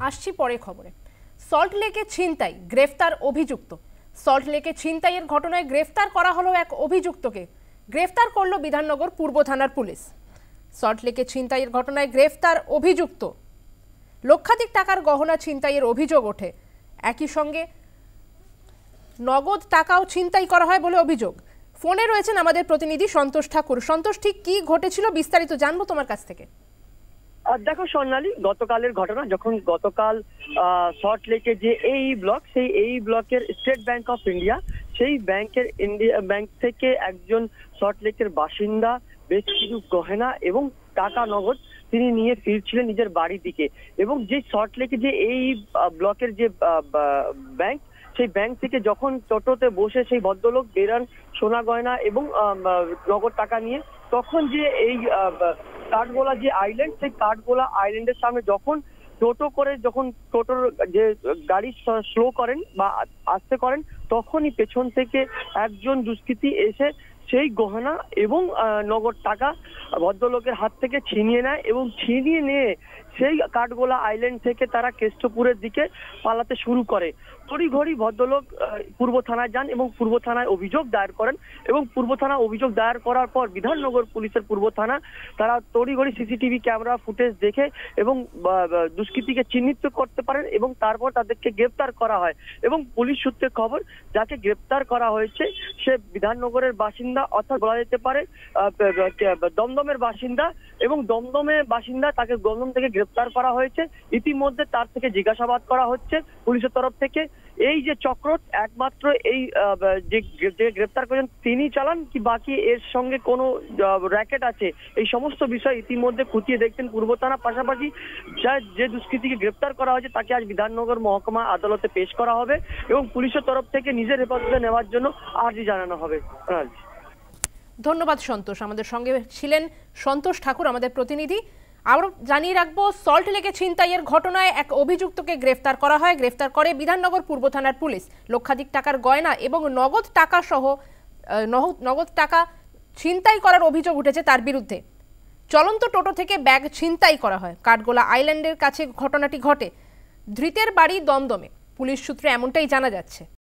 আসছি পরে খবরে। সল্টলেকে ছিনতাই, গ্রেফতার অভিযুক্ত। সল্টলেকে ছিনতাইয়ের ঘটনায় গ্রেফতার করা হলো এক অভিযুক্তকে। গ্রেফতার করলো বিধাননগর পূর্ব থানার পুলিশ। সল্টলেকে ছিনতাইয়ের ঘটনায় গ্রেফতার অভিযুক্ত। লক্ষাধিক টাকার গহনা ছিনতাইয়ের অভিযোগ ওঠে। একই সঙ্গে নগদ টাকাও ছিনতাই করা হয় বলে অভিযোগ। ফোনে রয়েছেন আমাদের প্রতিনিধি সন্তোষ ঠাকুর। সন্তোষ, ঠিক কি ঘটেছিল বিস্তারিত জানবো তোমার কাছ থেকে। দেখো স্বর্ণালী, গতকালের ঘটনা, যখন গতকাল সল্টলেকে যে ব্লক, সেই ব্লকের স্টেট ব্যাংক অফ ইন্ডিয়া, সেই ব্যাংক থেকে একজন সল্টলেকের বাসিন্দা বেশ কিছু গহনা এবং টাকা নগদ তিনি নিয়ে ফিরছিলেন নিজের বাড়ির দিকে। এবং যে সল্টলেকে যে ব্লকের যে ব্যাংক, সেই ব্যাংক থেকে যখন টোটোতে বসে সেই ভদ্রলোক বেরান সোনা গয়না এবং নগদ টাকা নিয়ে, তখন যে কাঠগোলা যে আইল্যান্ড, সেই কাঠগোলা আইল্যান্ডের সামনে যখন টোটোর যে গাড়ি স্লো করেন বা আস্তে করেন, তখনই পেছন থেকে একজন দুষ্কৃতী এসে সেই গহনা এবং নগদ টাকা ভদ্রলোকের হাত থেকে ছিনিয়ে নেয় এবং ছিনিয়ে নিয়ে সেই কাঠগোলা আইল্যান্ড থেকে তারা কেষ্টপুরের দিকে পালাতে শুরু করে। তড়িঘড়ি ভদ্রলোক পূর্ব থানায় যান এবং পূর্ব থানায় অভিযোগ দায়ের করেন। এবং পূর্ব থানা অভিযোগ দায়ের করার পর বিধাননগর পুলিশের পূর্ব থানা তারা তড়িঘড়ি সিসিটিভি ক্যামেরা ফুটেজ দেখে এবং দুষ্কৃতীকে চিহ্নিত করতে পারেন এবং তারপর তাদেরকে গ্রেপ্তার করা হয়। এবং পুলিশ সূত্রে খবর, যাকে গ্রেপ্তার করা হয়েছে সে বিধাননগরের বাসিন্দা, অর্থাৎ বলা যেতে পারে দমদমের বাসিন্দা। এবং দমদমের বাসিন্দা, তাকে দমদম থেকে গ্রেপ্তার করা হয়েছে। ইতিমধ্যে তার থেকে জিজ্ঞাসাবাদ করা হচ্ছে পুলিশের তরফ থেকে। এই যে চক্র একমাত্র এই যে গ্রেপ্তার করেছেন তিনি চালান, কি বাকি এর সঙ্গে কোনো র্যাকেট আছে, এই সমস্ত বিষয় ইতিমধ্যে খতিয়ে দেখছেন পূর্ব থানা। পাশাপাশি যে দুষ্কৃতীকে গ্রেপ্তার করা হয়েছে তাকে আজ বিধাননগর মহকুমা আদালতে পেশ করা হবে এবং পুলিশের তরফ থেকে নিজের হেফাজতে নেওয়ার জন্য আর্জি জানানো হবে। ধন্যবাদ সন্তোষ। আমাদের সঙ্গে ছিলেন সন্তোষ ঠাকুর, আমাদের প্রতিনিধি। আরও জানিয়ে রাখবো, সল্টলেকে ছিনতাইয়ের ঘটনায় এক অভিযুক্তকে গ্রেফতার করা হয়। গ্রেফতার করে বিধাননগর পূর্ব থানার পুলিশ। লক্ষাধিক টাকার গয়না এবং নগদ টাকা সহ নগদ টাকা ছিনতাই করার অভিযোগ উঠেছে তার বিরুদ্ধে। চলন্ত টোটো থেকে ব্যাগ ছিনতাই করা হয়। কাঠগোলা আইল্যান্ডের কাছে ঘটনাটি ঘটে। ধৃতের বাড়ি দমদমে। পুলিশ সূত্রে এমনটাই জানা যাচ্ছে।